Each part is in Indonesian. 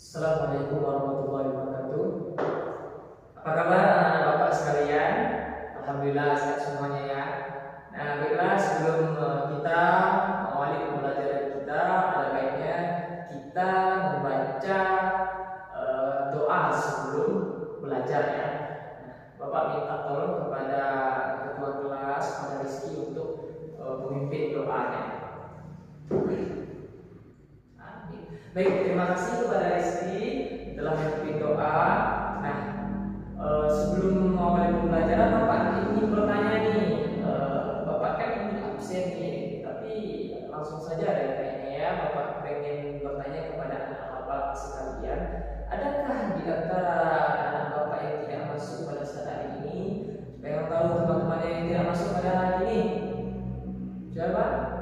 Assalamualaikum warahmatullahi wabarakatuh. Apa kabar anak-anak bapak sekalian? Alhamdulillah sehat semuanya ya. Nah, baiklah sebelum kita mengawali pembelajaran kita, ada baiknya kita membaca doa sebelum belajar ya. Nah, Bapak minta tolong kepada ketua kelas, kepada Rizky untuk memimpin doanya. Baik, terima kasih kepada Rizky telah memimpin doa. Nah, sebelum mengawali pembelajaran, Bapak ingin bertanya nih. Bapak kan ini absen nih, tapi langsung saja ya kayaknya ya. Bapak pengen bertanya kepada anak Bapak sekalian, adakah di antara anak Bapak yang tidak masuk pada saat hari ini? Pengen tahu teman-teman yang tidak masuk pada hari ini? Siapa?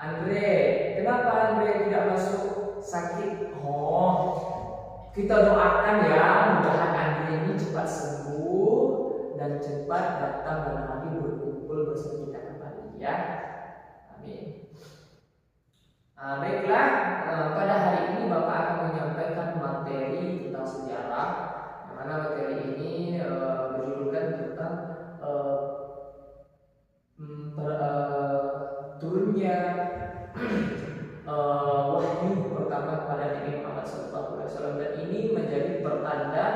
Andre. Kenapa Andre tidak masuk? Sakit. Oh, kita doakan ya, mudah-mudahan Andre ini cepat sembuh dan cepat datang dan kami berkumpul bersama kita kembali ya. Amin. Baiklah, pada hari ini Bapak akan menyampaikan materi tentang sejarah, yang mana materi ini berjudulkan tentang turunnya wahyu pertama kepada Nabi Muhammad SAW, dan ini menjadi pertanda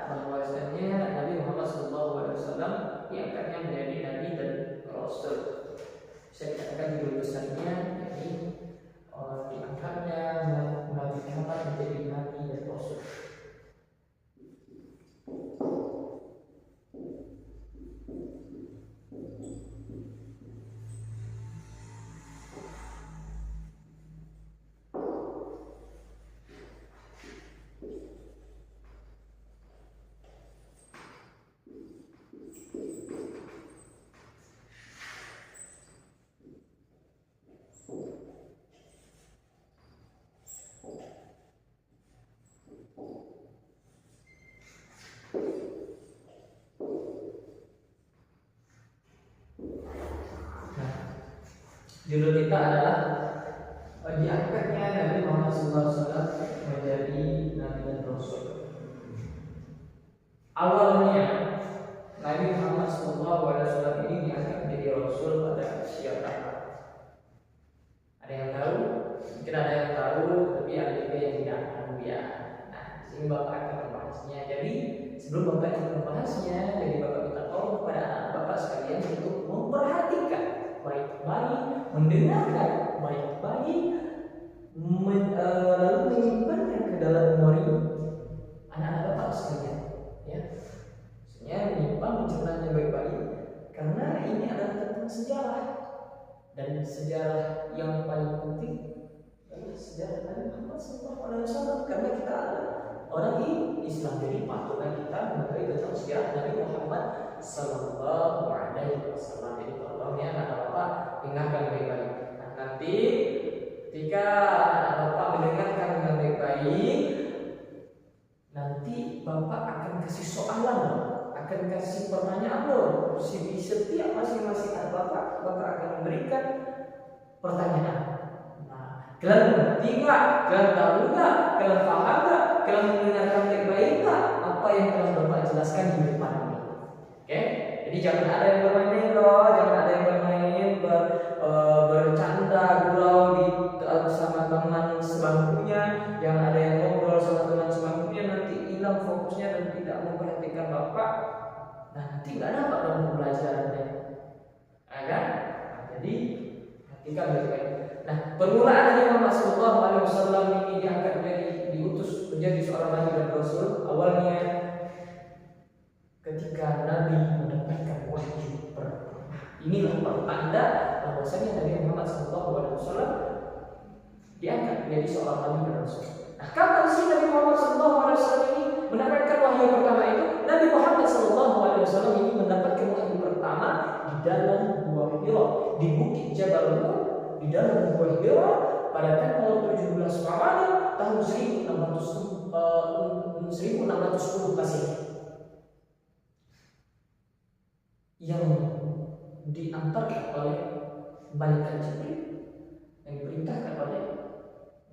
bahwasanya Nabi Muhammad SAW diangkatnya menjadi Nabi dan Rasul. Bisa dikatakan judul besarnya yakni diangkatnya Nabi Muhammad menjadi Nabi dan Rasul. Judul kita adalah diangkatnya Nabi Muhammad SAW menjadi Nabi dan Rasul. Awalnya Nabi Muhammad SAW ini diangkat menjadi Rasul pada siapa? Ada yang tahu? Mungkin ada yang tahu, tapi ada juga yang tidak tahu ya. Nah, di sini Bapak akan membahasnya. Jadi sebelum Bapak akan membahasnya, jadi Bapak minta tolong kepada anak Bapak sekalian untuk memperhatikan baik-baik, mendengarkan baik-baik, lalu menyimpannya ke dalam memori anak-anak Bapak sekalian ya. Maksudnya menyimpan, mencernanya baik-baik, karena ini adalah tentang sejarah, dan sejarah yang paling penting adalah sejarah Nabi Muhammad SAW, karena kita adalah orang Islam, jadi patutlah kita mengetahui tentang sejarah Nabi Muhammad SAW. Jadi tolong ya anak Bapak dengarkan baik-baik. Nah, nanti ketika anak Bapak mendengarkan dengan baik-baik, nanti Bapak akan kasih soalan loh, akan kasih pertanyaan loh. Di setiap masing-masing anak Bapak akan memberikan pertanyaan. Nah, kalian mengerti nggak? Kalian tahu nggak? Kalian paham nggak? Kalian mendengarkan baik-baik nggak apa yang telah Bapak jelaskan di depan ini? Oke? Jadi jangan ada yang bermain loh, jangan ada yang bermain bercanda gurau sama teman sebangkunya, jangan ada yang ngobrol sama teman sebangkunya, nanti hilang fokusnya dan tidak memperhatikan Bapak. Nah, nanti nggak dapat dalam pembelajarannya, kan? Nah, jadi perhatikan baik-baik. Nah, permulaan Nabi Muhammad SAW ini diangkat diutus menjadi seorang Nabi dan Rasul. Awalnya ketika Nabi mendapatkan wahyu pertama. Inilah pertanda bahwasanya Nabi Muhammad SAW diangkat menjadi seorang Nabi dan Rasul. Nah, kapan sih Nabi Muhammad SAW ini mendapatkan wahyu pertama itu? Nabi Muhammad SAW ini mendapatkan wahyu pertama di dalam Gua Hira, di Bukit Jabal Nur, di dalam Gua Hira pada tanggal 17 Ramadan tahun 1610 Masehi. Yang diantarkan oleh malaikat Jibril, yang diperintahkan oleh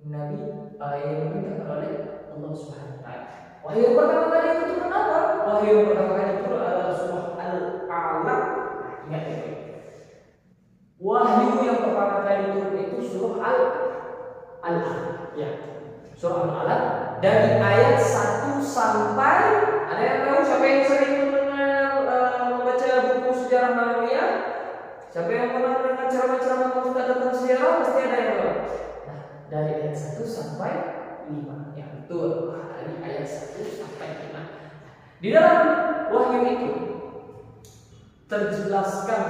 Nabi yang diminta oleh Allah Subhanahu wa taala. Wahyu yang pertama kali itu turun apa? Wahyu yang pertama kali turun adalah surah Al-Alaq. Ingat itu. Wahyu yang pertama kali turun itu surah Al-Alaq. Ya. Surah Al-Alaq dari ayat 1 sampai, ada yang tahu siapa yang sering membaca buku sejarah Maria? Siapa yang pernah mendengar ceramah-ceramah tentang sejarah? Pasti ada yang tahu. Nah, dari ayat 1 sampai 5. Ya, betul. Dari ayat 1 sampai 5. Di dalam wahyu itu terjelaskan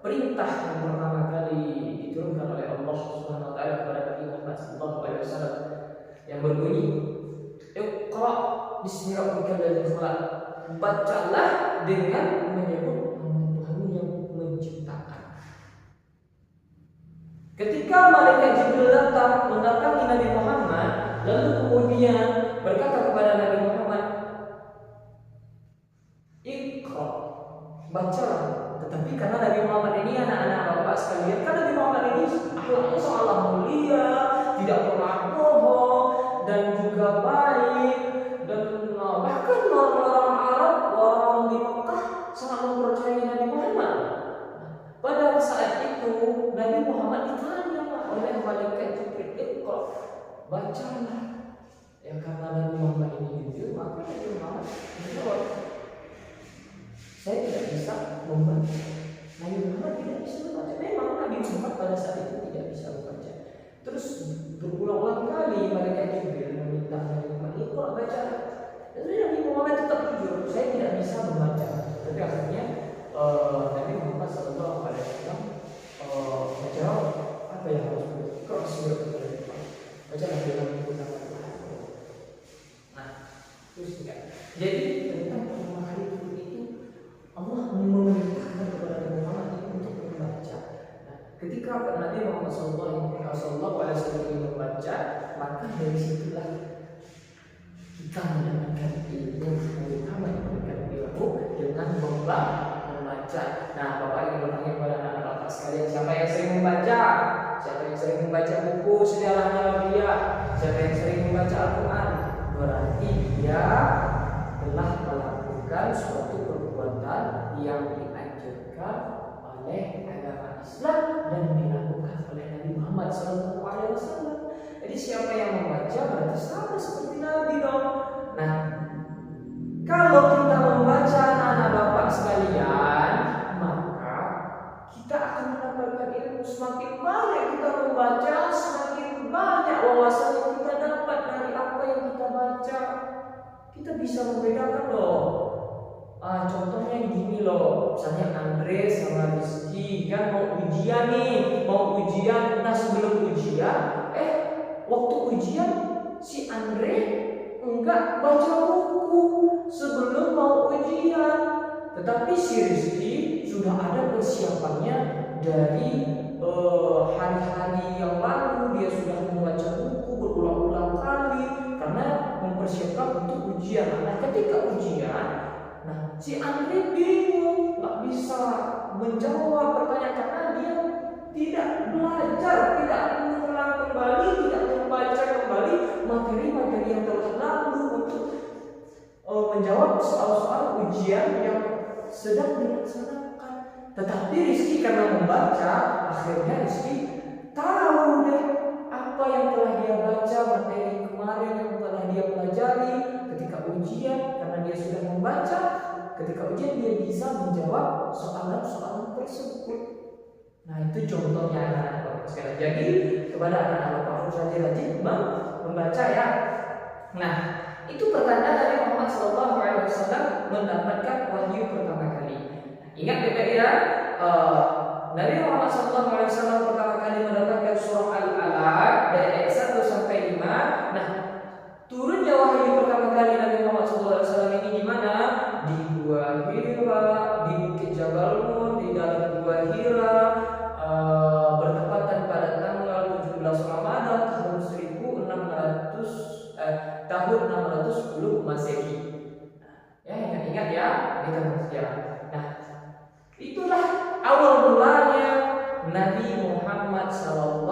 perintah yang pertama kali diturunkan oleh Allah Subhanahu wa taala kepada Nabi Muhammad SAW yang berbunyi, "Iqra bismi rabbikal ladzi khalaq." Bacalah dengan menyebut nama Tuhanmu yang menciptakan. Ketika malaikat Jibril datang mendatangi Nabi Muhammad, lalu kemudian berkata kepada Nabi Muhammad, "Iqra." Bacalah. Tetapi karena Nabi Muhammad ini anak-anak bapak sekalian, kan Nabi Muhammad ini akhlaknya sangatlah mulia, tidak pernah bohong dan juga baik, dan bahkan orang-orang Arab, orang di Mekah sangat mempercayai Nabi Muhammad. Pada saat itu Nabi Muhammad ditanya oleh malaikat Jibril, "Iqra." Bacalah. Ya, karena Nabi Muhammad ini jujur, maka Nabi Muhammad menjawab, "Saya tidak bisa membaca." Nabi Muhammad tidak bisa membaca. Memang Nabi Muhammad pada saat itu tidak bisa membaca. Terus berulang-ulang kali malaikat Jibril meminta Nabi Muhammad, "Iqra, baca." Dan Nabi Muhammad tetap jujur, "Saya tidak bisa membaca." Tapi akhirnya Nabi Muhammad SAW menjawab, "Apa yang harus Iqra surat Al-Fatihah. Bacalah dengan menggunakan Tuhan." Nah, terus enggak. Jadi tentang pertama kali itu Allah memerintahkan kepada Nabi Muhammad untuk membaca. Nah, ketika Nabi Muhammad SAW membaca, maka dari situlah kita mendapatkan ilmu. Nabi Muhammad mendapatkan ilmu dengan membaca. Nah, Bapak ingin bertanya kepada anak-anak Bapak sekalian, siapa yang sering membaca? Siapa yang sering membaca buku sejarah Nabi? Siapa yang sering membaca Al-Quran? Berarti dia telah melakukan suatu perbuatan yang dianjurkan oleh agama Islam dan dilakukan oleh Nabi Muhammad SAW. Jadi siapa yang membaca berarti sama seperti Nabi dong. Nah, kalau kita membaca anak-anak Bapak sekalian, maka kita akan mendapatkan ilmu. Semakin banyak kita membaca, semakin banyak wawasan yang kita dapat dari apa yang kita baca. Kita bisa membedakan loh. Contohnya gini loh, misalnya Andre sama Rizky kan mau ujian nih, Nah, sebelum ujian, waktu ujian si Andre enggak baca buku sebelum mau ujian, tetapi si Rizky sudah ada persiapannya dari hari-hari yang lalu. Dia sudah membaca buku berulang-ulang kali karena mempersiapkan untuk ujian. Nah, ketika ujian, si Andre bingung, nggak bisa menjawab pertanyaan karena dia tidak belajar, tidak mengulang kembali, tidak membaca kembali materi-materi yang telah lalu untuk menjawab soal-soal ujian yang sedang dilaksanakan. Tetapi Rizky karena membaca, akhirnya Rizky tahu deh apa yang telah dia baca, materi kemarin yang telah dia pelajari ketika ujian. Karena dia sudah membaca, ketika ujian dia bisa menjawab soalan-soalan tersebut. Nah, itu contohnya anak-anak Bapak sekalian. Jadi kepada anak-anak Bapak harus rajin membaca ya. Nah, itu pertanda dari Muhammad SAW mendapatkan wahyu pertama kali. Ingat Bapak ya, Nabi Muhammad SAW pertama kali mendapatkan surah Al-Alaq dari ayat 1 sampai 5. Nah, turunnya wahyu pertama kali Nabi Muhammad SAW ini di mana? Di Gua Hira, di Bukit Jabal Nur, di dalam Gua Hira, bertepatan pada tanggal 17 Ramadan tahun 610 Masehi. Ya, ingat-ingat ya, kita bersejarah. Nah, itulah awal mulanya Nabi Muhammad SAW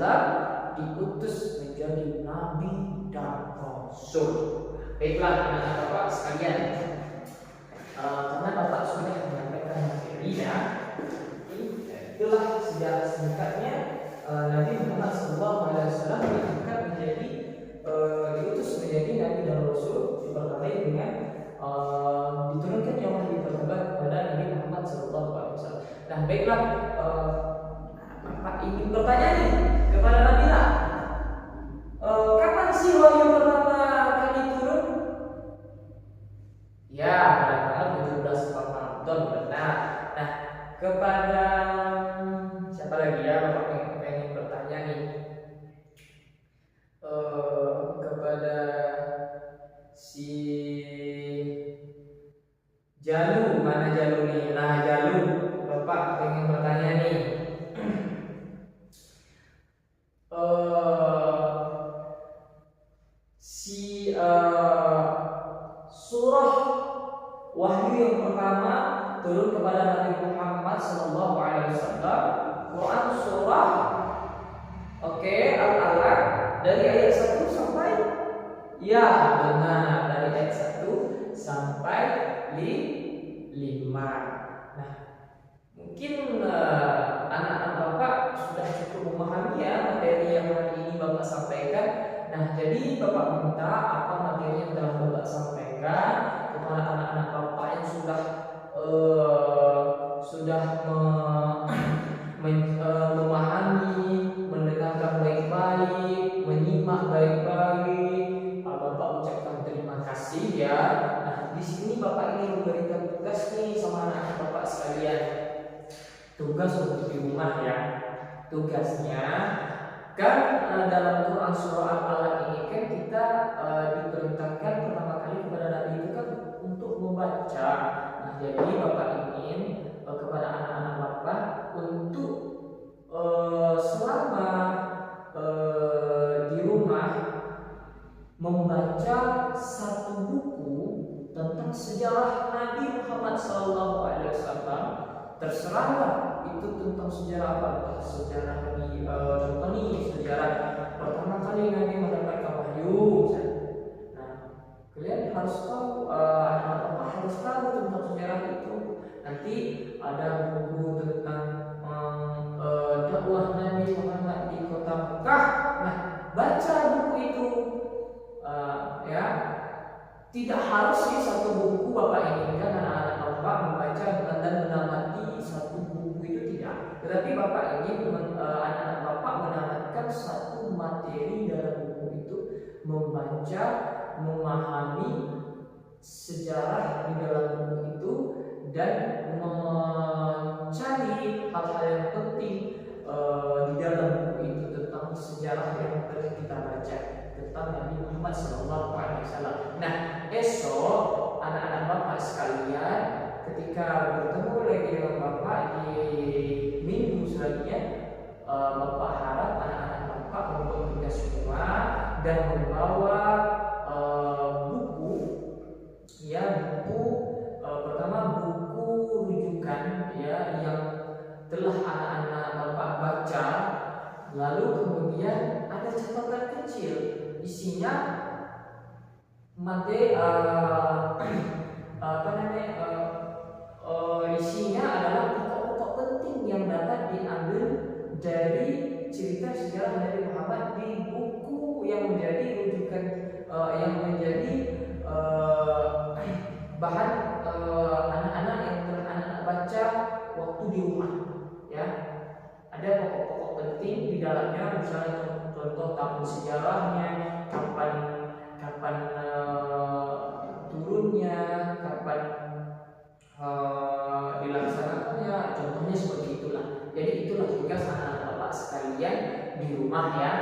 Wasallam diutus menjadi nabi dan rasul. Baiklah anak-anak Bapak sekalian, karena Bapak sudah menyampaikan materinya, itulah sejarah singkatnya Nabi Muhammad SAW diangkat menjadi diutus menjadi nabi dan rasul diperoleh dengan diturunkannya wahyu pertama kepada Nabi Muhammad SAW. Nah, baiklah, Bapak ingin bertanya nih kepada Nabila, kapan sih wahyu pertama kali turun? Ya, pada tanggal 17 Ramadan, benar. Nah, kepada siapa lagi ya Bapak pengen bertanya nih? Kepada si Jalu, mana Jalu nih? Nah, Jalu, Bapak pengen bertanya nih. Surah wahyu yang pertama turun kepada Nabi Muhammad SAW, Quran surah Al-Alaq dari ayat 1 sampai, ya benar, dari ayat 1 sampai 5. Nah, mungkin anak-anak Bapak sudah cukup memahami ya materi yang hari ini Bapak sampaikan. Nah, jadi Bapak minta apa materi yang telah Bapak sampaikan kepada anak-anak Bapak yang sudah memahami, mendengarkan baik-baik, menyimak baik-baik. Bapak ucapkan terima kasih ya. Nah, di sini Bapak ingin memberikan tugas nih sama anak-anak Bapak sekalian. Tugas untuk di rumah ya. Tugasnya kan dalam Quran surah Al-Alaq ini kan kita diperintahkan pertama kali kepada Nabi itu kan untuk membaca. Nah, jadi Bapak ingin kepada anak-anak Bapak untuk selama di rumah membaca satu buku tentang sejarah Nabi Muhammad SAW. Terserahlah itu tentang sejarah apa, sejarah Nabi, contoh nih sejarah pertama kali Nabi mendapatkan wahyu. Nah, kalian harus tahu, anak-anak harus tahu tentang sejarah itu. Nanti ada buku tentang dakwah Nabi Muhammad di kota Mekah. Nah, baca buku itu, ya. Tidak harus sih satu buku Bapak inginkan anak-anak Bapak membaca dan menamati satu buku itu, tidak. Tetapi Bapak ingin anak-anak Bapak mendapatkan satu materi dalam buku itu, membaca, memahami sejarah di dalam buku itu, dan mencari hal-hal yang penting di dalam buku itu tentang sejarah yang telah kita baca tentang Nabi Muhammad SAW. Nah, esok anak-anak Bapak sekalian ketika bertemu lagi dengan Bapak di minggu selanjutnya, Bapak harap anak-anak Bapak membuat tugas rumah dan membawa buku, ya buku pertama buku rujukan ya yang telah anak-anak Bapak baca, lalu kemudian ada catatan kecil isinya materi isinya adalah pokok-pokok penting yang dapat diambil dari cerita sejarah Nabi Muhammad di buku yang menjadi rujukan, yang menjadi bahan anak-anak yang telah anak-anak baca waktu di rumah ya. Ada pokok-pokok penting di dalamnya, misalnya contoh tahun sejarahnya, kapan turunnya, kapan dilaksanakannya, contohnya seperti itulah. Jadi itulah tugas anak-anak Bapak sekalian di rumah ya.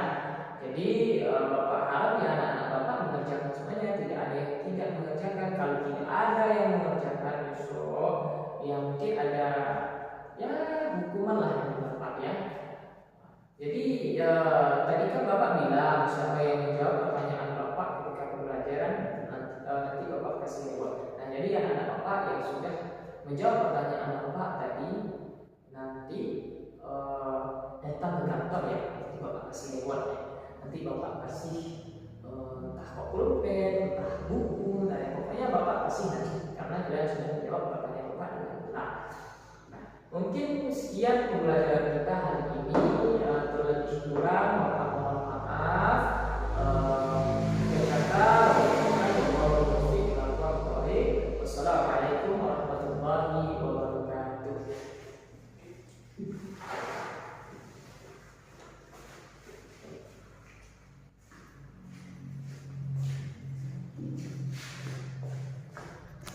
Jadi Bapak harap ya anak-anak Bapak mengerjakan semuanya, tidak ada yang tidak mengerjakan. Kalau tidak ada yang mengerjakan besok, ya mungkin ada ya hukuman lah yang Bapak ya. Jadi tadi kan Bapak bilang siapa yang menjawab pertanyaan Bapak ketika pembelajaran, nanti Bapak kasih reward. Nah, jadi anak-anak Bapak yang sudah menjawab pertanyaan Bapak tadi nanti datang ke kantor ya, nanti Bapak kasih lewat ya. Nanti Bapak kasih entah pulpen, entah buku, nah pokoknya Bapak kasih nanti karena kalian sudah menjawab pertanyaan Bapak dengan benar. Mungkin sekian pembelajaran kita hari ini, terlebih kurang Bapak mohon